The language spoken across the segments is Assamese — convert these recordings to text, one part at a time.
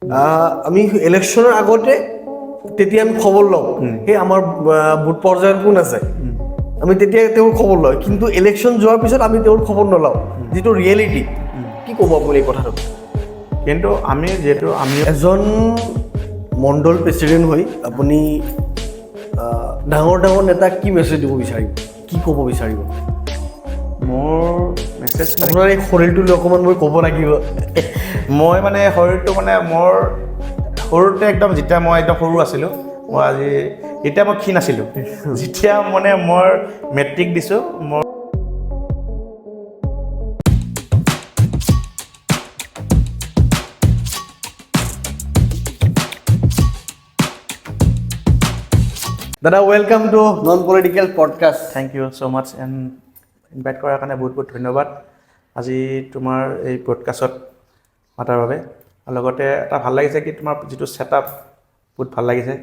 আমি ইলেকশ্যনৰ আগতে তেতিয়া আমি খবৰ লওঁ সেই আমাৰ বুথ পৰ্যায়ত কোন আছে, আমি তেতিয়া তেওঁৰ খবৰ লওঁ, কিন্তু ইলেকশ্যন যোৱাৰ পিছত আমি তেওঁৰ খবৰ নলওঁ, যিটো ৰিয়েলিটি। কি ক'ব আপুনি এই কথাটো? কিন্তু আমি যিহেতু এজন মণ্ডল প্ৰেচিডেণ্ট হৈ আপুনি ডাঙৰ ডাঙৰ নেতাক কি মেছেজ দিব বিচাৰিব, কি ক'ব বিচাৰিব? মোৰ মেছেজ আপোনাৰ এই শৰীৰটো লৈ অকণমান মই ক'ব লাগিব। মই মানে শৰীৰটো মানে মোৰ সৰুতে একদম যেতিয়া মই একদম সৰু আছিলোঁ, মই এতিয়া মই ক্ষীণ আছিলোঁ, যেতিয়া মানে মই মেট্ৰিক দিছোঁ মোৰ দাদা welcome to non political podcast. Thank you so' much and invite কৰাৰ কাৰণে বহুত বহুত ধন্যবাদ আজি তোমাৰ এই পডকাষ্টত মাতাৰ বাবে। আৰু লগতে এটা ভাল লাগিছে কি তোমাৰ যিটো ছেটআপ বহুত ভাল লাগিছে,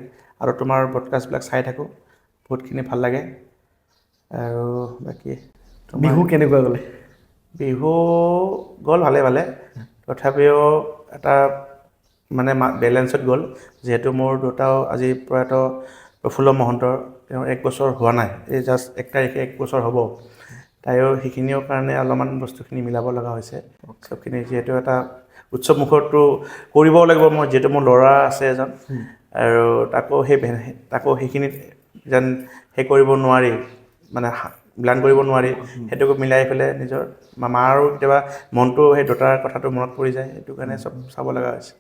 আৰু তোমাৰ পডকাষ্টবিলাক চাই থাকোঁ, বহুতখিনি ভাল লাগে। আৰু বাকী বিহু কেনেকুৱা গ'লে? বিহু গ'ল ভালে ভালে, তথাপিও এটা মানে বেলেঞ্চত গ'ল, যিহেতু মোৰ দেউতাও আজি প্ৰয়াত প্ৰফুল্ল মহন্তৰ, তেওঁৰ 1 বছৰ হোৱা নাই, এই জাষ্ট 1 তাৰিখে 1 বছৰ হ'ব। তাইও সেইখিনিৰ কাৰণে অলপমান বস্তুখিনি মিলাব লগা হৈছে চবখিনি, যিহেতু এটা উৎসৱ মুখৰটো কৰিবও লাগিব মই, যিহেতু মোৰ ল'ৰা আছে এজন, আৰু তাকো সেইখিনিত যেন কৰিব নোৱাৰি, মানে ব্লান কৰিব নোৱাৰি, সেইটোকো মিলাই পেলাই নিজৰ মাৰো কেতিয়াবা মনটো সেই দেউতাৰ কথাটো মনত পৰি যায়, সেইটো কাৰণে চব চাব লগা হৈছে।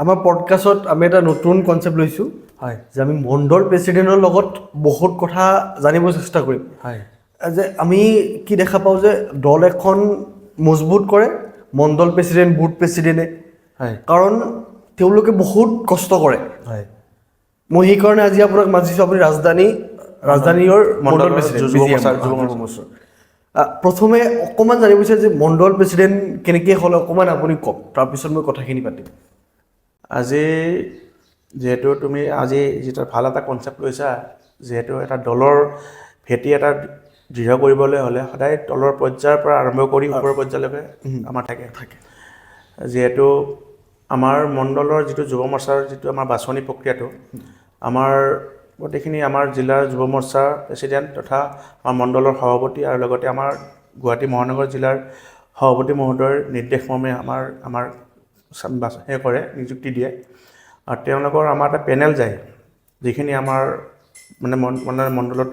আমাৰ পডকাষ্টত আমি এটা নতুন কনচেপ্ট লৈছোঁ, হয় যে আমি মণ্ডল প্ৰেচিডেণ্টৰ লগত বহুত কথা জানিব চেষ্টা কৰিম। হয় যে আমি কি দেখা পাওঁ যে দল এখন মজবুত কৰে মণ্ডল প্ৰেচিডেণ্ট, বুথ প্ৰেচিডেণ্টে, হয় কাৰণ তেওঁলোকে বহুত কষ্ট কৰে। হয় মই সেইকাৰণে আজি আপোনাক মাতিছোঁ, আপুনি ৰাজধানীৰ মণ্ডল প্ৰেচিডেণ্ট যুৱ মৰ্চাৰ। প্ৰথমে অকণমান জানিব বিচাৰে যে মণ্ডল প্ৰেচিডেণ্ট কেনেকৈ হ'লে অকণমান আপুনি কওক, তাৰপিছত মই কথাখিনি পাতিম। আজি যিহেতু তুমি আজি যিটো ভাল এটা কনচেপ্ট লৈছা, যিহেতু এটা দলৰ ভেটি এটা দৃঢ় কৰিবলৈ হ'লে সদায় তলৰ পৰ্যায়ৰ পৰা আৰম্ভ কৰি ওপৰৰ পৰ্যায়লৈকে আমাৰ থাকে। যিহেতু আমাৰ মণ্ডলৰ যিটো যুৱ মৰ্চাৰ যিটো আমাৰ বাছনি প্ৰক্ৰিয়াটো, আমাৰ গোটেইখিনি আমাৰ জিলাৰ যুৱ মৰ্চাৰ প্ৰেচিডেণ্ট তথা আমাৰ মণ্ডলৰ সভাপতি, আৰু লগতে আমাৰ গুৱাহাটী মহানগৰ জিলাৰ সভাপতি মহোদয়ৰ নিৰ্দেশমৰ্মে আমাৰ কৰে, নিযুক্তি দিয়ে, আৰু তেওঁলোকৰ আমাৰ এটা পেনেল যায়, যিখিনি আমাৰ মানে মণ্ডলত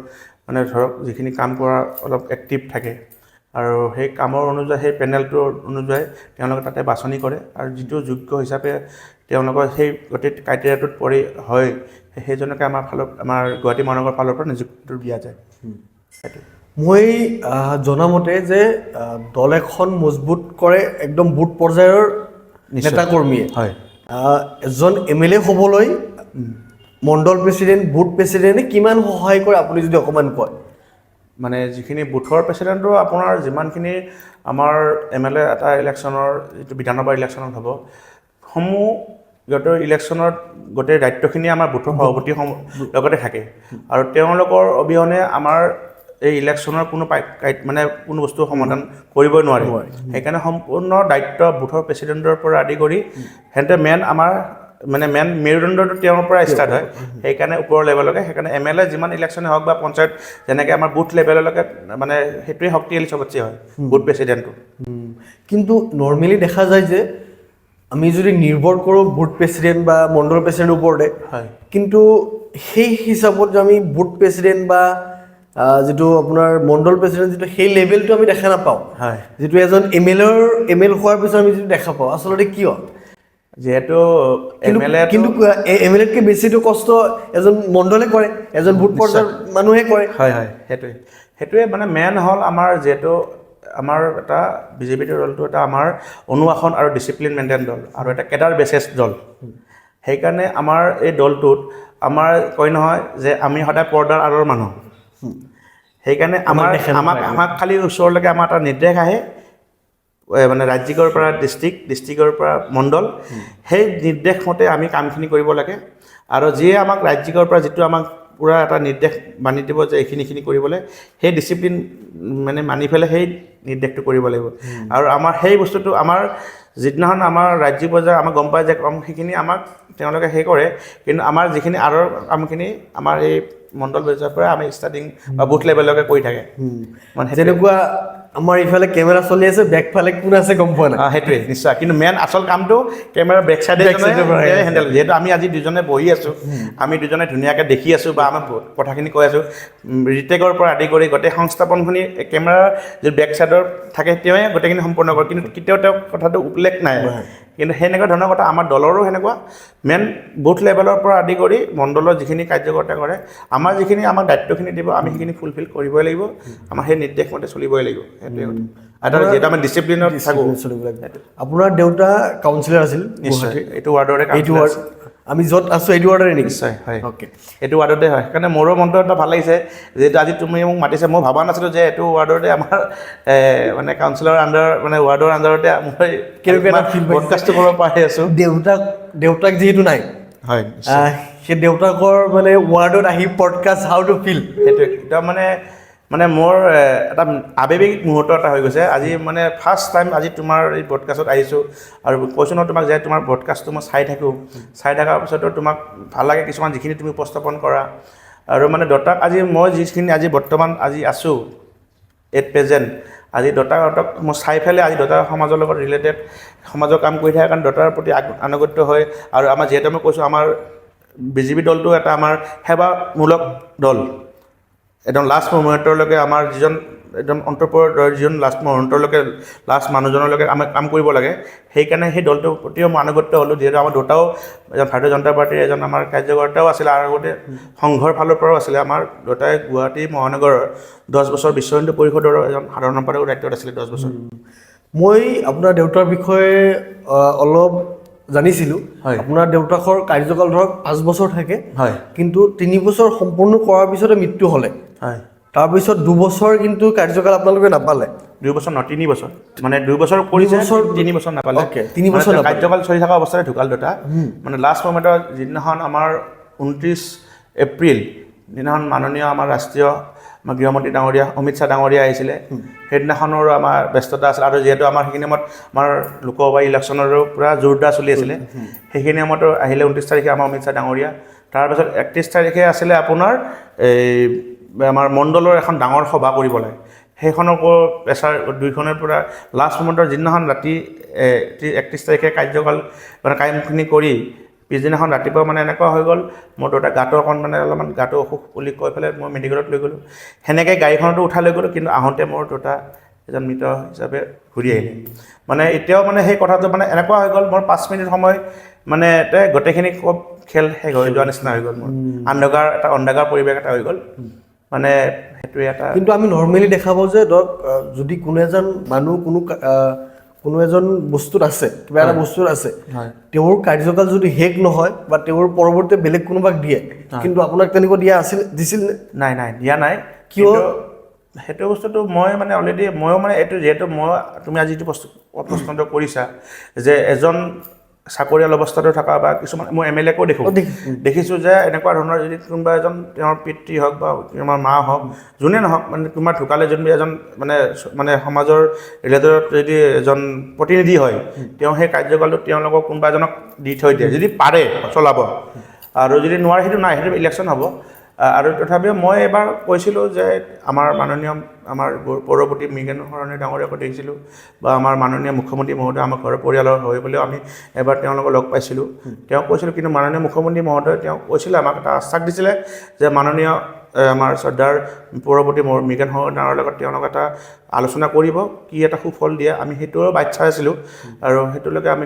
মানে ধৰক যিখিনি কাম কৰা অলপ এক্টিভ থাকে, আৰু সেই কামৰ অনুযায়ী সেই পেনেলটোৰ অনুযায়ী তেওঁলোকে তাতে বাছনি কৰে, আৰু যিটো যোগ্য হিচাপে তেওঁলোকৰ সেই গোটেই ক্ৰাইটেৰিয়াটোত পৰি হয়, সেইজনকে আমাৰ গুৱাহাটী মহানগৰৰ ফালৰ পৰা নিযুক্তিটো দিয়া যায়। সেইটো মই জনামতে যে দল এখন মজবুত কৰে একদম বুথ পৰ্যায়ৰ নেতাকৰ্মীয়ে। হয় এজন MLA হ'বলৈ মণ্ডল প্ৰেচিডেণ্ট, বুথ প্ৰেচিডেণ্টে কিমান সহায় কৰে আপুনি যদি অকণমান কয়? মানে যিখিনি বুথৰ প্ৰেচিডেণ্টৰ আপোনাৰ যিমানখিনি আমাৰ MLA এটা ইলেকশ্যনৰ যিটো বিধানসভা ইলেকশ্যনত হ'ব, গোটেই ইলেকশ্যনত গোটেই দায়িত্বখিনি আমাৰ বুথৰ সভাপতি লগতে থাকে, আৰু তেওঁলোকৰ অবিহনে আমাৰ এই ইলেকশ্যনৰ কোনো বস্তু সমাধান কৰিবই নোৱাৰে। সেইকাৰণে সম্পূৰ্ণ দায়িত্ব বুথৰ প্ৰেচিডেণ্টৰ পৰা আদি কৰি সিহঁতে মেইন মেৰুদণ্ডটো তেওঁৰ পৰা ষ্টাৰ্ট হয়, সেইকাৰণে ওপৰৰ লেভেললৈকে। সেইকাৰণে MLA যিমান ইলেকশ্যনে হওক বা পঞ্চায়ত যেনেকৈ আমাৰ বুথ লেভেললৈকে মানে সেইটোৱে শক্তিশালী চবতচে হয় বুথ প্ৰেচিডেণ্টটো। কিন্তু নৰ্মেলি দেখা যায় যে আমি যদি নিৰ্ভৰ কৰোঁ বুথ প্ৰেচিডেণ্ট বা মণ্ডল প্ৰেচিডেণ্টৰ ওপৰতে, হয় কিন্তু সেই হিচাপত যে আমি বুথ প্ৰেচিডেণ্ট বা যিটো আপোনাৰ মণ্ডল প্ৰেচিডেণ্ট যিটো সেই লেভেলটো আমি দেখা নাপাওঁ, হয় যিটো এজন ML হোৱাৰ পিছত আমি যিটো দেখা পাওঁ, আচলতে কিয়? যিহেতু কিন্তু MLAতকৈ বেছিটো কষ্ট এজন মণ্ডলে কৰে, এজন বুথ পৰ্যায়ৰ মানুহে কৰে। হয় সেইটোৱে মানে মেইন হ'ল আমাৰ, যিহেতু আমাৰ এটা বিজেপি দলটো এটা আমাৰ অনুশাসন আৰু ডিচিপ্লিন মেইনটেইন দল, আৰু এটা কেডাৰ বেচেছ দল। সেইকাৰণে আমাৰ এই দলটোত আমাৰ কয় নহয় যে আমি সদায় পৰ্দাৰ আঁৰৰ মানুহ। সেইকাৰণে আমাক খালি ওচৰলৈকে আমাৰ এটা নিৰ্দেশ আহে, মানে ৰাজ্যিকৰ পৰা ডিষ্ট্ৰিক্টৰ পৰা মণ্ডল, সেই নিৰ্দেশ মতে আমি কামখিনি কৰিব লাগে, আৰু যিয়ে আমাক ৰাজ্যিকৰ পৰা যিটো আমাক পূৰা এটা নিৰ্দেশ মানি দিব যে এইখিনি কৰিবলৈ, সেই ডিচিপ্লিন মানে মানি পেলাই সেই নিৰ্দেশটো কৰিব লাগিব। আৰু আমাৰ সেই বস্তুটো আমাৰ যিদিনাখন আমাৰ ৰাজ্যিক পৰ্যায়ৰ আমাক গম পায় যে কম সেইখিনি আমাক তেওঁলোকে সেই কৰে, কিন্তু আমাৰ যিখিনি আঁৰৰ কামখিনি আমাৰ এই মণ্ডল পৰ্যায়ৰ পৰা আমি ষ্টাৰ্টিং বা বুথ লেভেললৈকে কৰি থাকে মানে যেনেকুৱা আমাৰ ইফালে কেমেৰা চলি আছে বেকফালে কোন আছে গম পোৱা নাই সেইটোৱে নিশ্চয়, কিন্তু মেইন আচল কামটো কেমেৰাৰ বেক চাইডে হেণ্ডেল, যিহেতু আমি আজি দুজনে বহি আছোঁ, আমি দুজনে ধুনীয়াকৈ দেখি আছোঁ বা আমাৰ কথাখিনি কৈ আছোঁ, ৰিটেকৰ পৰা আদি কৰি গোটেই সংস্থাপনখিনি কেমেৰাৰ যি বেক চাইডৰ থাকে তেওঁৱে গোটেইখিনি সম্পূৰ্ণ কৰে, কিন্তু কেতিয়াও তেওঁ কথাটো উল্লেখ নাই। কিন্তু সেনেকুৱা ধৰণৰ কথা আমাৰ দলৰো সেনেকুৱা মেইন বুথ লেভেলৰ পৰা আদি কৰি মণ্ডলৰ যিখিনি কাৰ্যকৰ্তা কৰে, আমাৰ যিখিনি আমাক দায়িত্বখিনি দিব আমি সেইখিনি ফুলফিল কৰিবই লাগিব, আমাৰ সেই নিৰ্দেশমতে চলিবই লাগিব, সেইটোৱে কথা। আৰু যিহেতু আমি ডিচিপ্লিনত থাকোঁ। আপোনাৰ দেউতা কাউন্সিলৰ আছিল নিশ্চয়, এইটো ৱাৰ্ডৰে এইটো ৱাৰ্ড আমি য'ত আছোঁ এইটো ৱাৰ্ডৰে নেকি? নিশ্চয় হয়, অ'কে, এইটো ৱাৰ্ডতে হয়। সেইকাৰণে মোৰো মনটো এটা ভাল লাগিছে যিহেতু আজি তুমি মোক মাতিছে, মই ভবা নাছিলোঁ যে এইটো ৱাৰ্ডতে আমাৰ মানে কাউন্সিলৰ আণ্ডাৰ মানে ৱাৰ্ডৰ আণ্ডাৰতে মই ব্ৰডকাষ্টটো কৰিব পাৰি আছোঁ। দেউতাক যিহেতু নাই, হয় সেই দেউতাকৰ মানে ৱাৰ্ডত আহি পডকাষ্ট হাউ টু ফিল, সেইটোৱে একদম মানে মোৰ এটা আৱেগিক মুহূৰ্ত এটা হৈ গৈছে আজি, মানে ফাৰ্ষ্ট টাইম আজি তোমাৰ এই ব্ৰডকাষ্টত আহিছোঁ আৰু কৈছোঁ ন তোমাক যে তোমাৰ ব্ৰডকাষ্টটো মই চাই থাকোঁ, চাই থকাৰ পিছতো তোমাক ভাল লাগে কিছুমান যিখিনি তুমি উপস্থাপন কৰা, আৰু মানে দেউতাক আজি মই যিখিনি আজি বৰ্তমান আজি আছোঁ এট প্ৰেজেণ্ট, আজি দেউতাহঁতক মই চাই পেলাই আজি দেউতাৰ সমাজৰ লগত ৰিলেটেড সমাজৰ কাম কৰি থাকে কাৰণে দেউতাৰ প্ৰতি আনুগত্য হয়। আৰু আমাৰ যিহেতু মই কৈছোঁ আমাৰ বিজেপি দলটো এটা আমাৰ সেৱামূলক দল, একদম লাষ্ট মুহূৰ্তলৈকে আমাৰ যিজন একদম অন্তঃপুৰৰ যিজন লাষ্ট মুহূৰ্তলৈকে লাষ্ট মানুহজনলৈকে আমি কাম কৰিব লাগে, সেইকাৰণে সেই দলটোৰ প্ৰতিও মই আনুগত্য হ'লোঁ। যিহেতু আমাৰ দেউতাও এজন ভাৰতীয় জনতা পাৰ্টীৰ এজন আমাৰ কাৰ্যকৰ্তাও আছিলে আৰু আগতে সংঘৰ ফালৰ পৰাও আছিলে। আমাৰ দেউতাই গুৱাহাটী মহানগৰৰ 10 বছৰ বিশ্ব হিন্দু পৰিষদৰ এজন সাধাৰণ সম্পাদকৰ দায়িত্বত আছিলে 10 বছৰ। মই আপোনাৰ দেউতাৰ বিষয়ে অলপ জানিছিলোঁ। হয়। আপোনাৰ দেউতাকৰ কাৰ্যকাল ধৰক 5 বছৰ থাকে, হয়, কিন্তু 3 বছৰ সম্পূৰ্ণ কৰাৰ পিছতে মৃত্যু হ'লে, হয়, তাৰপিছত 2 বছৰ কিন্তু কাৰ্যকাল আপোনালোকে নাপালে। 2 বছৰ নহয় 3 বছৰ, মানে 2 বছৰ কৰিছে, 3 বছৰ নাপালে। অ'কে, 3 বছৰ নাপালে। কাৰ্যকাল চলি থকা অৱস্থাতে ঢুকাল দেউতা। মানে লাষ্ট মমেণ্টত যিদিনাখন আমাৰ 29 এপ্ৰিল দিনাখন মাননীয় আমাৰ ৰাষ্ট্ৰীয় আমাৰ গৃহমন্ত্ৰী ডাঙৰীয়া অমিত শ্বাহ ডাঙৰীয়া আহিছিলে, সেইদিনাখনৰো আমাৰ ব্যস্ততা আছিল। আৰু যিহেতু আমাৰ সেইখিনি সময়ত আমাৰ লোকসভা ইলেকশ্যনৰো পূৰা জোৰদাৰ চলি আছিলে, সেইখিনি সময়তো আহিলে 29 তাৰিখে আমাৰ অমিত শ্বাহ ডাঙৰীয়া। তাৰপিছত 31 তাৰিখে আছিলে আপোনাৰ এই আমাৰ মণ্ডলৰ এখন ডাঙৰ সভা কৰিব লাগে, সেইখনকো প্ৰেছাৰ দুইখনৰ পৰা লাষ্ট মমেণ্টৰ যিদিনাখন ৰাতি 31 তাৰিখে কাৰ্যকাল মানে কামখিনি কৰি পিছদিনাখন ৰাতিপুৱা মানে এনেকুৱা হৈ গ'ল, মোৰ দেউতা গাটো মানে অলপমান গাটো অসুখ বুলি কৈ পেলাই মই মেডিকেলত লৈ গ'লোঁ। সেনেকৈ গাড়ীখনতো উঠাই লৈ গ'লোঁ, কিন্তু আহোঁতে মোৰ দেউতা এজন মৃত হিচাপে ঘূৰি আহিলে। মানে এতিয়াও মানে সেই কথাটো মানে এনেকুৱা হৈ গ'ল, মোৰ 5 মিনিট সময় মানে গোটেইখিনি খুব খেল শেষ হৈ যোৱা নিচিনা হৈ গ'ল। মোৰ অন্ধকাৰ পৰিৱেশ এটা হৈ গ'ল। মানে সেইটোৱে এটা। কিন্তু আমি নৰ্মেলি দেখা পাওঁ যে ধৰক যদি কোনো এজন মানুহ কোনো এজন বস্তুত আছে, কিবা এটা বস্তুত আছে, তেওঁৰ কাৰ্যকাল যদি শেষ নহয় বা তেওঁৰ পৰৱৰ্তী বেলেগ কোনোবাক দিয়ে, কিন্তু আপোনাক তেনেকুৱা দিছিল নে? নাই দিয়া নাই। কিয়? সেইটো বস্তুটো মই মানে অলৰেডি ময়ো মানে এইটো যিহেতু তুমি আজি যিটো প্ৰশ্নটো কৰিছা যে এজন চাকৰিয়াল অৱস্থাটো থকা বা কিছুমান মই MLA-কো দেখিছোঁ যে এনেকুৱা ধৰণৰ যদি কোনোবা এজন তেওঁৰ পিতৃ হওক বা আমাৰ মা হওক যোনে নহওক, মানে তোমাৰ ঢুকালে যদি এজন মানে সমাজৰ ৰিলেটেডত যদি এজন প্ৰতিনিধি হয়, তেওঁ সেই কাৰ্যকালটো তেওঁলোকক কোনোবা এজনক দি থৈ দিয়ে, যদি পাৰে চলাব, আৰু যদি নোৱাৰে সেইটো নাই, সেইটো ইলেকশ্যন হ'ব। আৰু তথাপিও মই এবাৰ কৈছিলোঁ যে আমাৰ মাননীয় আমাৰ পৌৰপতি মৃগেন শৰণে ডাঙৰীয়াকো দেখিছিলোঁ, বা আমাৰ মাননীয় মুখ্যমন্ত্ৰী মহোদয় আমাৰ ঘৰৰ পৰিয়ালৰ হৈ পেলাইও আমি এবাৰ তেওঁলোকক লগ পাইছিলোঁ। তেওঁক কৈছিলোঁ, কিন্তু মাননীয় মুখ্যমন্ত্ৰী মহোদয়ে তেওঁ কৈছিলে, আমাক এটা আশ্বাস দিছিলে যে মাননীয় আমাৰ শ্ৰদ্ধাৰ পৌৰপতি মৃগেন শৰণৰ লগত তেওঁলোক এটা আলোচনা কৰিব, কি এটা সুফল দিয়ে। আমি সেইটোৰো বাট চাই আছিলোঁ, আৰু সেইটোলৈকে আমি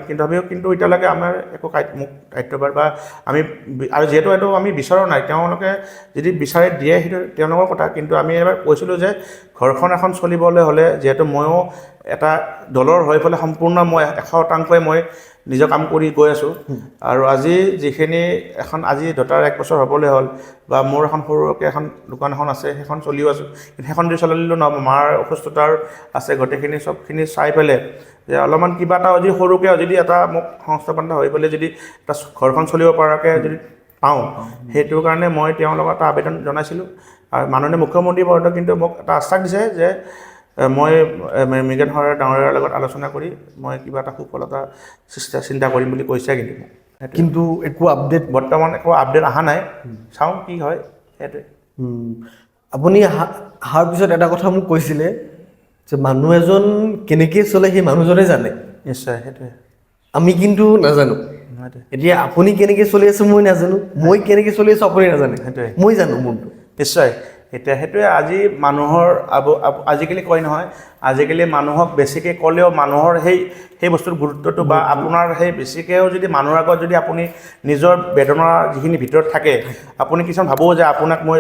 কিন্তু এতিয়ালৈকে আমাৰ একো মোক দায়িত্বভাৰ বা আমি, আৰু যিহেতু এইটো আমি বিচৰা নাই, তেওঁলোকে যদি বিচাৰে দিয়ে সেইটো তেওঁলোকৰ কথা। কিন্তু আমি এবাৰ কৈছিলোঁ যে ঘৰখন এখন চলিবলৈ হ'লে, যিহেতু ময়ো এটা দলৰ হৈ পেলাই সম্পূৰ্ণ মই 100% মই নিজৰ কাম কৰি গৈ আছোঁ, আৰু আজি যিখিনি আজি দেউতাৰ 1 বছৰ হ'বলৈ হ'ল, বা মোৰ এখন সৰুকৈ এখন দোকান এখন আছে, সেইখন চলিও আছোঁ, কিন্তু সেইখন যদি চলিলেও নহ'ব, মাৰ অসুস্থতাৰ আছে, গোটেইখিনি চবখিনি চাই পেলাই যে অলপমান কিবা এটা যদি সৰুকৈ যদি এটা মোক সংস্থাপন এটা হৈ পেলাই যদি এটা ঘৰখন চলিব পৰাকৈ যদি পাওঁ, সেইটোৰ কাৰণে মই তেওঁৰ লগত এটা আবেদন জনাইছিলোঁ। আৰু মাননীয় মুখ্যমন্ত্ৰী মহোদয়ে কিন্তু মোক এটা আশ্বাস দিছে যে মই মৃগেন হৰ ডাঙৰীয়াৰ লগত আলোচনা কৰি মই কিবা এটা সফলতা চিন্তা কৰিম বুলি কৈছে কিন্তু মোক। কিন্তু একো আপডেট বৰ্তমান একো আপডেট অহা নাই, চাওঁ কি হয় সেইটোৱে। আপুনি অহাৰ পিছত এটা কথা মোক কৈছিলে যে মানুহ এজন কেনেকৈ চলে সেই মানুহজনে জানে, নিশ্চয় সেইটোৱে আমি কিন্তু নাজানো। সেইটোৱে এতিয়া আপুনি কেনেকৈ চলি আছে মই নাজানো, মই কেনেকৈ চলি আছোঁ আপুনি নাজানে, সেইটোৱে মই জানো মোৰটো। নিশ্চয়। এতিয়া সেইটোৱে আজি মানুহৰ আজিকালি কয় নহয়, আজিকালি মানুহক বেছিকৈ ক'লেও মানুহৰ সেই বস্তুৰ গুৰুত্বটো বা আপোনাৰ সেই বেছিকৈও যদি মানুহৰ আগত যদি আপুনি নিজৰ বেদনা যিখিনি ভিতৰত থাকে, আপুনি কিছুমান ভাবোঁ যে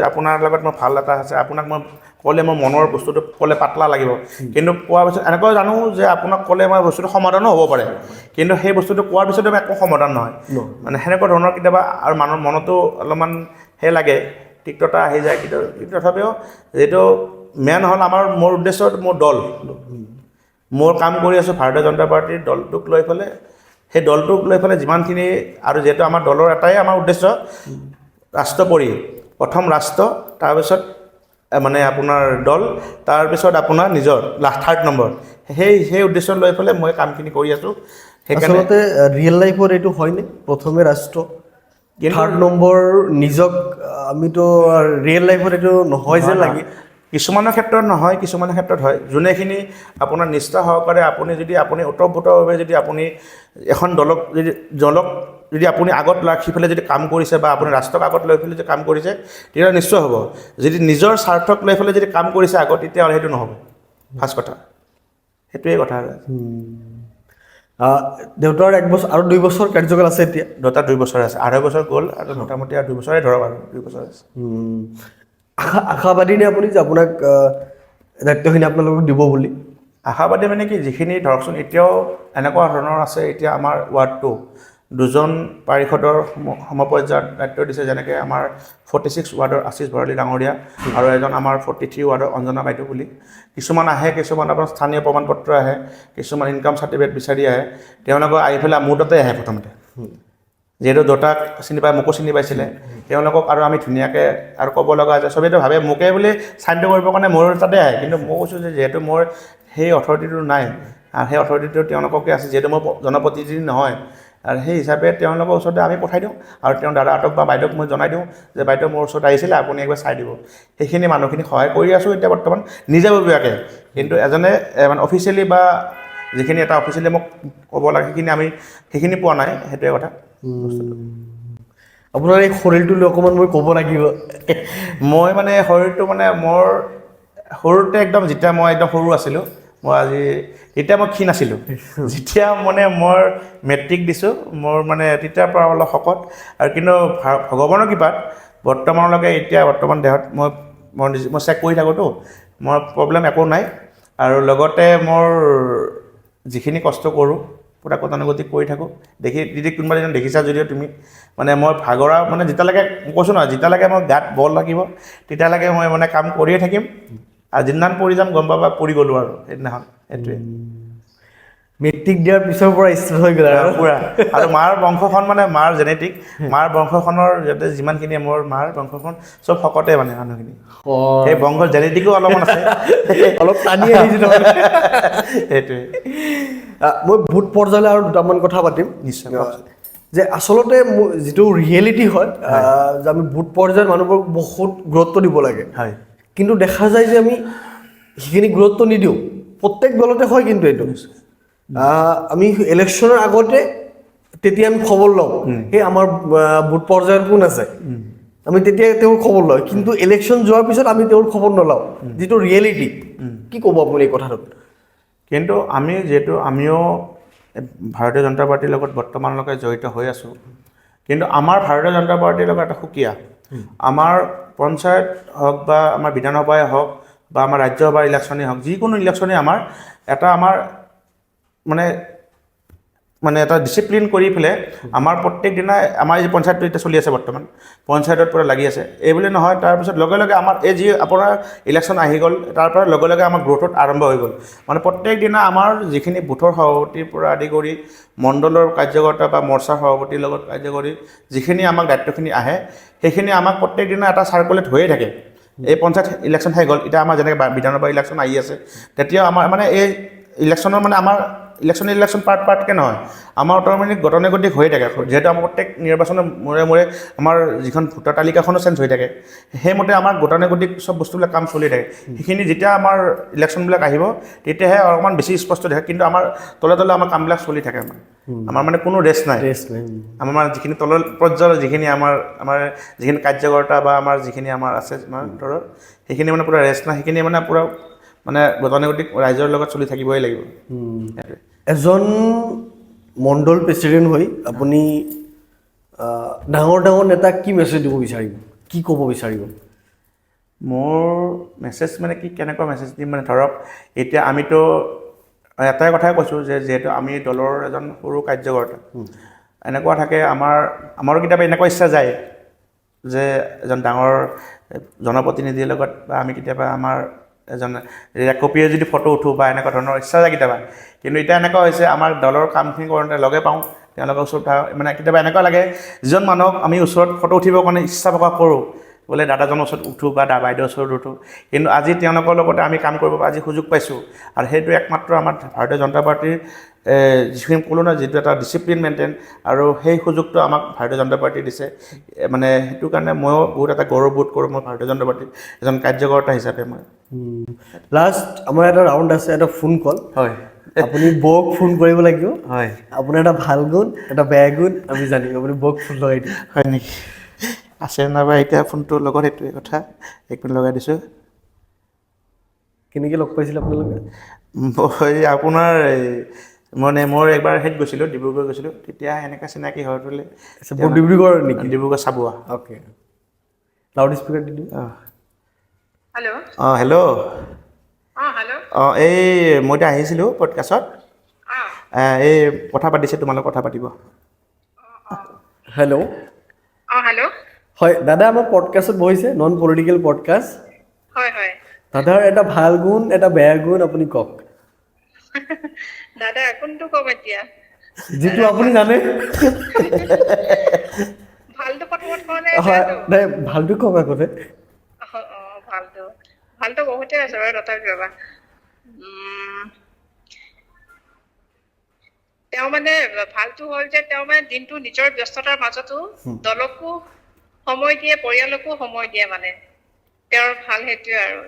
আপোনাৰ লগত মই ভাল এটা আছে, আপোনাক মই ক'লে মই মনৰ বস্তুটো ক'লে পাতলা লাগিব, কিন্তু কোৱাৰ পিছত এনেকুৱা জানো যে আপোনাক ক'লে মই বস্তুটো সমাধানো হ'ব পাৰে, কিন্তু সেই বস্তুটো কোৱাৰ পিছতো একো সমাধান নহয়। মানে সেনেকুৱা ধৰণৰ কেতিয়াবা আৰু মানুহৰ মনতো অলপমান লাগে, তিক্ততা আহি যায়, কিন্তু তথাপিও যিটো মেইন হ'ল মোৰ উদ্দেশ্য মোৰ দল, মোৰ কাম কৰি আছোঁ ভাৰতীয় জনতা পাৰ্টীৰ দলটোক লৈ পেলাই, সেই দলটোক লৈ পেলাই যিমানখিনি, আৰু যিহেতু আমাৰ দলৰ এটাই আমাৰ উদ্দেশ্য ৰাষ্ট্ৰ পৰি, প্ৰথম ৰাষ্ট্ৰ, তাৰপিছত মানে আপোনাৰ দল, তাৰপিছত আপোনাৰ নিজৰ থাৰ্ড নম্বৰ, সেই উদ্দেশ্য লৈ পেলাই মই কামখিনি কৰি আছোঁ। সেইকাৰণে আচলতে ৰিয়েল লাইফত এইটো হয়নে, প্ৰথমে ৰাষ্ট্ৰ, কিন্তু থাৰ্ড নম্বৰ নিজক, আমিতো ৰিয়েল লাইফত এইটো নহয় যেন লাগে। কিছুমানৰ ক্ষেত্ৰত নহয়, কিছুমানৰ ক্ষেত্ৰত হয়। যোনেখিনি আপোনাৰ নিষ্ঠা সহকাৰে আপুনি ওতঃপ্ৰোতভাৱে যদি আপুনি এখন দলক যদি আপুনি আগত ৰাখি পেলাই যদি কাম কৰিছে বা আপুনি ৰাষ্ট্ৰক আগত লৈ পেলাই যদি কাম কৰিছে, তেতিয়া নিশ্চয় হ'ব। যদি নিজৰ স্বাৰ্থক লৈ পেলাই যদি কাম কৰিছে আগত, তেতিয়াহ'লে সেইটো নহ'ব। ফাৰ্ষ্ট কথা সেইটোৱে কথা। দেউতাৰ 1 বছৰ আৰু 2 বছৰ কাৰ্যকাল আছে এতিয়া। দুটা 2 বছৰ আছে, 2.5 বছৰ গ'ল আৰু মোটামুটি আৰু 2 বছৰে ধৰক আৰু 2 বছৰ আছে। আশাবাদী নে আপুনি যে আপোনাক দায়িত্বখিনি আপোনালোকক দিব বুলি? আশাবাদী মানে কি, যিখিনি ধৰকচোন এতিয়াও এনেকুৱা ধৰণৰ আছে, এতিয়া আমাৰ ৱাৰ্ডটো 2জন পাৰিষদৰ সমপৰ্যায়ত দায়িত্ব দিছে, যেনেকৈ আমাৰ 46 ৱাৰ্ডৰ আশীষ ভৰালী ডাঙৰীয়া আৰু এজন আমাৰ 43 ৱাৰ্ডৰ অঞ্জনা বাইদেউ বুলি। কিছুমান আহে, কিছুমান আপোনাৰ স্থানীয় প্ৰমাণ পত্ৰ আহে, কিছুমান ইনকাম চাৰ্টিফিকেট বিচাৰি আহে, তেওঁলোকক আহি পেলাই মোৰ তাতে আহে প্ৰথমতে। যিহেতু দেউতাক চিনি পায়, মোকো চিনি পাইছিলে, তেওঁলোকক আৰু আমি ধুনীয়াকৈ আৰু ক'ব লগা আছে, চবেইতো ভাবে মোকে বুলি চাইনটো কৰিবৰ কাৰণে মোৰ তাতে আহে, কিন্তু মই কৈছোঁ যে যিহেতু মোৰ সেই অথৰিটিটো নাই, আৰু সেই অথৰিটিটো তেওঁলোককে আছে, যিহেতু মই জনপ্ৰতিনিধি নহয়, আৰু সেই হিচাপে তেওঁলোকৰ ওচৰতে আমি পঠাই দিওঁ, আৰু তেওঁ দাদাহঁতক বা বাইদেউক মই জনাই দিওঁ যে বাইদেউ মোৰ ওচৰত আহিছিলে, আপুনি একবাৰ চাই দিব। সেইখিনি মানুহখিনি সহায় কৰি আছোঁ এতিয়া বৰ্তমান নিজাববীয়াকৈ, কিন্তু এজনে মানে অফিচিয়েলি বা যিখিনি এটা অফিচিয়েলি মোক ক'ব লাগে সেইখিনি পোৱা নাই, সেইটোৱে কথা। আপোনাৰ এই শৰীৰটো লৈ অকণমান মই ক'ব লাগিব। মই মানে শৰীৰটো মানে মোৰ সৰুতে একদম, যেতিয়া মই একদম সৰু আছিলোঁ, তেতিয়া মই ক্ষীণ আছিলোঁ। যেতিয়া মানে মই মেট্ৰিক দিছোঁ, মোৰ মানে তেতিয়াৰ পৰা অলপ শকত, আৰু কিন্তু ভগৱানৰ কৃপাত বৰ্তমানলৈকে বৰ্তমান দেহত মই চেক কৰি থাকোঁতো, মোৰ প্ৰব্লেম একো নাই। আৰু লগতে মোৰ যিখিনি কষ্ট কৰোঁ পুৰা গতানুগতিক কৰি থাকোঁ, যদি কোনোবা দিনা দেখিছা যদিও তুমি, মানে মই ভাগৰা মানে যেতিয়ালৈকে কৈছোঁ নহয়, যেতিয়ালৈকে মই গাত বল লাগিব তেতিয়ালৈকে মই মানে কাম কৰিয়ে থাকিম, আৰু যিদিনাখন পৰি যাম গম পাবা পৰি গ'লোঁ আৰু সেইদিনাখন। সেইটোৱে মেট্ৰিক দিয়াৰ পিছৰ পৰা ষ্টাৰ্ট হৈ গ'ল আৰু পুৰা। আৰু মাৰ বংশখন মানে মাৰ জেনেটিক, মাৰ বংশখনৰ যাতে যিমানখিনি মোৰ মাৰ বংশখন চব শকতে মানে মানুহখিনি, সেই বংশৰ জেনেটিকো অলপমান আছে, অলপ টানি আহিছোঁ তাৰমানে। সেইটোৱে। মই ভোট পৰ্যায়লৈ আৰু দুটামান কথা পাতিম নিশ্চয়। যে আচলতে যিটো ৰিয়েলিটি হয়, যে আমি ভোট পৰ্যায়ত মানুহবোৰক বহুত গুৰুত্ব দিব লাগে, হয়, কিন্তু দেখা যায় যে আমি সেইখিনি গুৰুত্ব নিদিওঁ। প্ৰত্যেক দলতে হয় কিন্তু এইটো, আমি ইলেকশ্যনৰ আগতে তেতিয়া আমি খবৰ লওঁ, সেই আমাৰ ভোট পৰ্যায়ত কোন আছে, আমি তেতিয়া তেওঁৰ খবৰ লওঁ, কিন্তু ইলেকশ্যন যোৱাৰ পিছত আমি তেওঁৰ খবৰ নলওঁ, যিটো ৰিয়েলিটি। কি ক'ব আপুনি এই কথাটোত? কিন্তু আমিও ভাৰতীয় জনতা পাৰ্টীৰ লগত বৰ্তমানলৈকে জড়িত হৈ আছোঁ, কিন্তু আমাৰ ভাৰতীয় জনতা পাৰ্টীৰ লগত এটা সুকীয়া, আমাৰ পঞ্চায়ত হওক বা আমাৰ বিধানসভাই হওক বা আমাৰ ৰাজ্যসভাৰ ইলেকশ্যনেই হওক, যিকোনো ইলেকশ্যনেই আমাৰ মানে এটা ডিচিপ্লিন কৰি পেলাই আমাৰ প্ৰত্যেক দিনাই, আমাৰ এই পঞ্চায়তটো এতিয়া চলি আছে বৰ্তমান, পঞ্চায়তত পূৰা লাগি আছে, এইবুলি নহয় তাৰপিছত লগে লগে আমাৰ এই যি আপোনাৰ ইলেকশ্যন আহি গ'ল, তাৰ পৰা লগে লগে আমাৰ গ্ৰ'থত আৰম্ভ হৈ গ'ল। মানে প্ৰত্যেক দিনা আমাৰ যিখিনি বুথৰ সভাপতিৰ পৰা আদি কৰি মণ্ডলৰ কাৰ্যকৰ্তা বা মৰ্চাৰ সভাপতিৰ লগত কাৰ্যকৰী যিখিনি আমাক দায়িত্বখিনি আহে, সেইখিনি আমাক প্ৰত্যেক দিনা এটা চাৰ্কুলেট হৈয়ে থাকে এই পঞ্চায়ত ইলেকশ্যন হৈ গ'ল, এতিয়া আমাৰ যেনেকৈ বিধানসভা ইলেকশ্যন আহি আছে, তেতিয়া আমাৰ মানে এই ইলেকশ্যনৰ মানে আমাৰ ইলেকশ্যন পাৰ্টকৈ নহয়, আমাৰ অট'মেটিক গতানুগতিক হৈ থাকে, যিহেতু আমাৰ প্ৰত্যেক নিৰ্বাচনৰ মূৰে মূৰে আমাৰ যিখন ভোটাৰ তালিকাখনো চেঞ্জ হৈ থাকে, সেইমতে আমাৰ গতানুগতিক চব বস্তুবিলাক কাম চলি থাকে। সেইখিনি যেতিয়া আমাৰ ইলেকশ্যনবিলাক আহিব তেতিয়াহে অকণমান বেছি স্পষ্ট থাকে, কিন্তু আমাৰ তলে তলে আমাৰ কামবিলাক চলি থাকে। আমাৰ মানে কোনো ৰেষ্ট নাই। আমাৰ যিখিনি তলৰ পৰ্যায়ৰ যিখিনি আমাৰ যিখিনি কাৰ্যকৰ্তা বা আমাৰ যিখিনি আমাৰ আছে আমাৰ ধৰক, সেইখিনি মানে পূৰা ৰেষ্ট নাই, সেইখিনি মানে পূৰা মানে গতানুগতিক ৰাইজৰ লগত চলি থাকিবই লাগিব। এজন মণ্ডল প্ৰেচিডেণ্ট হৈ আপুনি ডাঙৰ ডাঙৰ নেতাক কি মেছেজ দিব বিচাৰিব, কি ক'ব বিচাৰিব? মোৰ মেছেজ মানে কি, কেনেকুৱা মেছেজ দিম মানে ধৰক, এতিয়া আমিতো এটাই কথাই কৈছোঁ যে যিহেতু আমি দলৰ এজন সৰু কাৰ্যকৰ্তা, এনেকুৱা থাকে আমাৰো কেতিয়াবা এনেকুৱা ইচ্ছা যায় যে এজন ডাঙৰ জনপ্ৰতিনিধিৰ লগত বা আমি কেতিয়াবা আমাৰ এজন কপিয়ে যদি ফটো উঠোঁ বা এনেকুৱা ধৰণৰ ইচ্ছা যায় কেতিয়াবা। কিন্তু এতিয়া এনেকুৱা হৈছে আমাৰ দলৰ কামখিনি কৰোঁতে লগে পাওঁ, তেওঁলোকৰ ওচৰত মানে কেতিয়াবা এনেকুৱা লাগে যিজন মানুহক আমি ওচৰত ফটো উঠিবৰ কাৰণে ইচ্ছা প্ৰকাশ কৰোঁ, বোলে দাদাজনৰ ওচৰত উঠোঁ বা বাইদেউৰ ওচৰত উঠোঁ, কিন্তু আজি তেওঁলোকৰ লগতে আমি কাম কৰিব আজি সুযোগ পাইছোঁ। আৰু সেইটো একমাত্ৰ আমাৰ ভাৰতীয় জনতা পাৰ্টীৰ যিখিনি ক'লোঁ ন, যিটো এটা ডিচিপ্লিন মেইনটেইন, আৰু সেই সুযোগটো আমাক ভাৰতীয় জনতা পাৰ্টীয়ে দিছে। মানে সেইটো কাৰণে ময়ো বহুত এটা গৌৰৱবোধ কৰোঁ, মই ভাৰতীয় জনতা পাৰ্টীৰ এজন কাৰ্যকৰ্তা হিচাপে। মই লাষ্ট আমাৰ এটা ৰাউণ্ড আছে, এটা ফোন কল। হয়, আপুনি বৌক ফোন কৰিব লাগিব। হয়, আপোনাৰ এটা ভাল গুণ, এটা বেয়া গুণ আমি জানিম, আপুনি বৌক ফোন লগাই দিম। হয় নেকি? আছে নাইবা এতিয়া ফোনটোৰ লগত সেইটোৱে কথা, এক মিনিট লগাই দিছোঁ। কেনেকৈ লগ পাইছিলে আপোনালোকে? আপোনাৰ মানে মই এবাৰ হেৰিত গৈছিলোঁ, ডিব্ৰুগড় গৈছিলোঁ, তেতিয়া এনেকৈ চিনাকি হৈ পেলাই। ডিব্ৰুগড় নেকি? Dibrugarh Chabua. Okay, loud speaker দি দিওঁ। হেল্ল'। অঁ হেল্ল'। হেল্ল'। অঁ এই মই এতিয়া আহিছিলোঁ পডকাষ্টত, এই কথা পাতিছে, তোমালোক কথা পাতিব। হেল্ল'। হেল্ল'। হয় দাদা, আমাৰ পডকাষ্টত বহিছে, নন পলিটিকেল পডকাষ্ট। হয় হয়। দাদাৰ এটা ভাল গুণ, এটা বেয়া গুণ আপুনি কওক। দাদা কোনটো কম এতিয়া? যিটো আপুনি জানে। ভালটো প্ৰথমত কওঁ নে হয়, বেয়াটো? নাই ভালটো কওক আগতে। ভালটো বহুতে আছে বাৰু, তথাপিও ৰ'বা। তেওঁ মানে ভালটো হ'ল যে তেওঁ মানে দিনটো নিজৰ ব্যস্ততাৰ মাজতো দলকো সময় দিয়ে, পৰিয়ালকো সময় দিয়ে। মানে তেওঁৰ ভাল সেইটোৱে আৰু।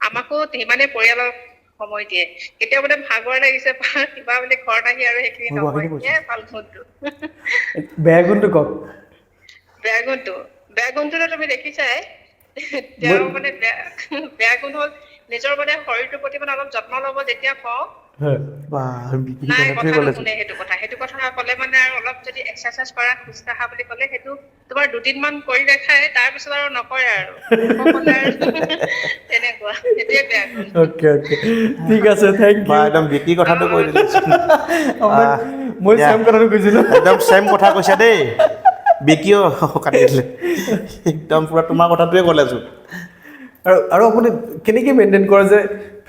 আমাকো সিমানে পৰিয়ালক সময় দিয়ে। কেতিয়াও মানে ভাগৰ লাগিছে বা কিবা বুলি ঘৰত আহি আৰু সেইখিনি সময় দিয়ে, ভাল গুণটো। বেয়া গুণটো কওক। বেয়া গুণটোতো তুমি দেখিছাই। তেওঁ মানে বেয়া গুণ হ'ল নিজৰ মানে শৰীৰটোৰ প্ৰতি মানে অলপ যত্ন ল'ব যেতিয়া কওঁ, নাই কথা নুশুনে। সেইটো কথা ক'লে মানে আৰু অলপ যদি এক্সাৰচাইজ কৰা, খোজ কঢ়া বুলি ক'লে সেইটো তোমাৰ দুদিনমান কৰি দেখায়, তাৰপিছত আৰু নকৰে আৰু। ক'লে আৰু তেনেকুৱা, সেইটোৱে বেয়া গুণ। অ'কে, ঠিক আছে, থেংক বা ইউ। একদম বিকি কথাটো কৈ দিলে। মই চেম কথাটো কৈছিলোঁ। একদম চেম কথা কৈছা দেই, বিকিও কাটি দিলে। একদম পূৰা তোমাৰ কথাটোৱে ক'লেচোন। আৰু আপুনি কেনেকৈ মেইনটেইন কৰে যে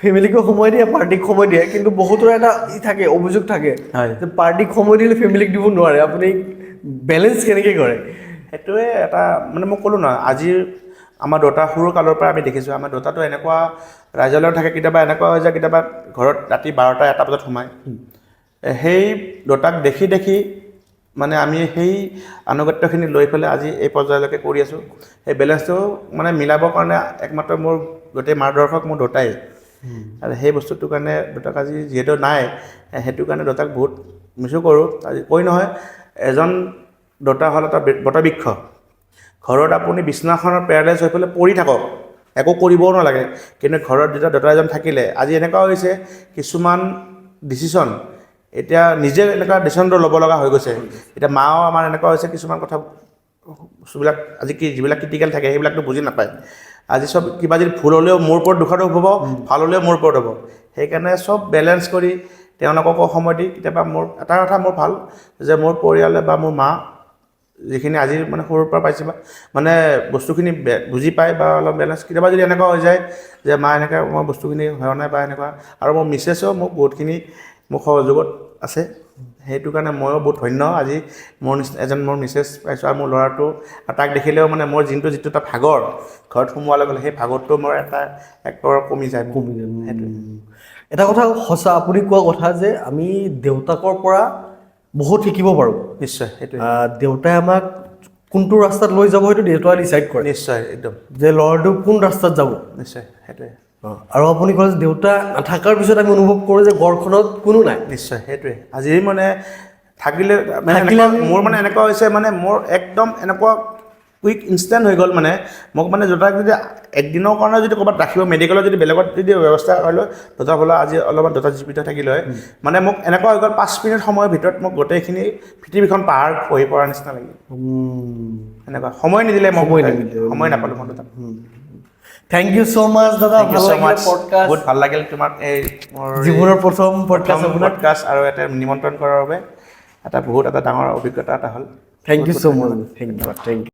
ফেমিলিকো সময় দিয়ে, পাৰ্টিক সময় দিয়ে, কিন্তু বহুতৰ এটা থাকে, অভিযোগ থাকে যে পাৰ্টিক সময় দিলে ফেমিলিক দিব নোৱাৰে, আপুনি বেলেঞ্চ কেনেকৈ কৰে? সেইটোৱে এটা মানে মই ক'লোঁ নহয়, আজিৰ আমাৰ দেউতা সৰু কালৰ পৰা আমি দেখিছোঁ, আমাৰ দেউতাটো এনেকুৱা ৰাইজৰ লগত থাকে, কেতিয়াবা এনেকুৱা হৈ যায়, কেতিয়াবা ঘৰত ৰাতি 12টা 1টা বজাত সোমায়। সেই দেউতাক দেখি দেখি মানে আমি সেই আনুগত্যখিনি লৈ পেলাই আজি এই পৰ্যায়লৈকে কৰি আছোঁ। সেই বেলেঞ্চটো মানে মিলাবৰ কাৰণে একমাত্ৰ মোৰ গোটেই মাৰ্গদৰ্শক মোৰ দেউতাই। আৰু সেই বস্তুটোৰ কাৰণে দেউতাক আজি যিহেতু নাই, সেইটো কাৰণে দেউতাক বহুত মিছো কৰোঁ। আজি কৈ নহয়, এজন দেউতা হ'ল এটা বটবৃক্ষ। ঘৰত আপুনি বিছনাখনত পেৰালাইজ হৈ পেলাই পৰি থাকক, একো কৰিবও নালাগে, কিন্তু ঘৰত যেতিয়া দেউতা এজন থাকিলে, আজি এনেকুৱা হৈছে কিছুমান ডিচিশ্যন এতিয়া নিজে এনেকুৱা ডিচিশ্যনটো ল'ব লগা হৈ গৈছে। এতিয়া মাও আমাৰ এনেকুৱা হৈছে, কিছুমান কথা বস্তুবিলাক আজি যিবিলাক ক্ৰিটিকেল থাকে সেইবিলাকতো বুজি নাপায়। আজি চব কিবা যদি ভুল হ'লেও মোৰ ওপৰত দোষাৰোপ হ'ব, ভাল হ'লেও মোৰ ওপৰত হ'ব। সেইকাৰণে চব বেলেঞ্চ কৰি তেওঁলোককো সময় দি, কেতিয়াবা মোৰ এটা কথা মোৰ ভাল যে মোৰ পৰিয়ালে বা মোৰ মা যিখিনি আজি মানে সৰুৰ পৰা পাইছে মানে বস্তুখিনি বুজি পায় বা অলপ বেলেঞ্চ। কেতিয়াবা যদি এনেকুৱা হৈ যায় যে মা এনেকৈ মই বস্তুখিনি হোৱা নাই বা এনেকুৱা, আৰু মোৰ মিছেছেও মোক বহুতখিনি মোক সহযোগত আছে। সেইটো কাৰণে ময়ো বহুত ধন্য আজি মোৰ নিচিনা এজন মোৰ মিছেছ পাইছোঁ আৰু মোৰ ল'ৰাটো আৰু তাক দেখিলেও মানে মোৰ যিটো এটা ভাগৰ ঘৰত সোমোৱাৰ লগে লগে সেই ভাগৰটো মোৰ এক কমি যায় সেইটোৱে এটা কথা সঁচা আপুনি কোৱা কথা যে আমি দেউতাকৰ পৰা বহুত শিকিব পাৰোঁ নিশ্চয় সেইটোৱে দেউতাই আমাক কোনটো ৰাস্তাত লৈ যাব সেইটো দেউতাই ডিচাইড কৰে নিশ্চয় একদম যে ল'ৰাটো কোন ৰাস্তাত যাব নিশ্চয় সেইটোৱে আৰু আপুনি ক'লে যে দেউতা নাথাকাৰ পিছত আমি অনুভৱ কৰোঁ যে ঘৰখনত কোনো নাই নিশ্চয় সেইটোৱে আজি মানে থাকিলে মোৰ মানে এনেকুৱা হৈছে মানে মোৰ একদম এনেকুৱা কুইক ইনষ্টেণ্ট হৈ গ'ল মানে মোক মানে দেউতাক যদি একদিনৰ কাৰণে যদি ক'ৰবাত ৰাখিব মেডিকেলত যদি বেলেগত যদি ব্যৱস্থা কৰি লয় দেউতা বোলে আজি অলপমান দেউতা জীৱিত থাকিলে হয় মানে মোক এনেকুৱা হৈ গ'ল 5 মিনিট সময়ৰ ভিতৰত মোক গোটেইখিনি পৃথিৱীখন পাহাৰ খহি পৰাৰ নিচিনা লাগিল এনেকুৱা সময় নিদিলে মই সময় নাপালোঁ মই দেউতাক থেংক ইউ ছ' মাছ দাদা ভাল লাগিল পডকাষ্ট বহুত ভাল লাগিল তোমাক এই মোৰ জীৱনৰ প্ৰথম পডকাষ্ট পডকাষ্ট আৰু এটা নিমন্ত্ৰণ কৰাৰ বাবে এটা বহুত এটা ডাঙৰ অভিজ্ঞতা এটা হ'ল thank you so' much thank U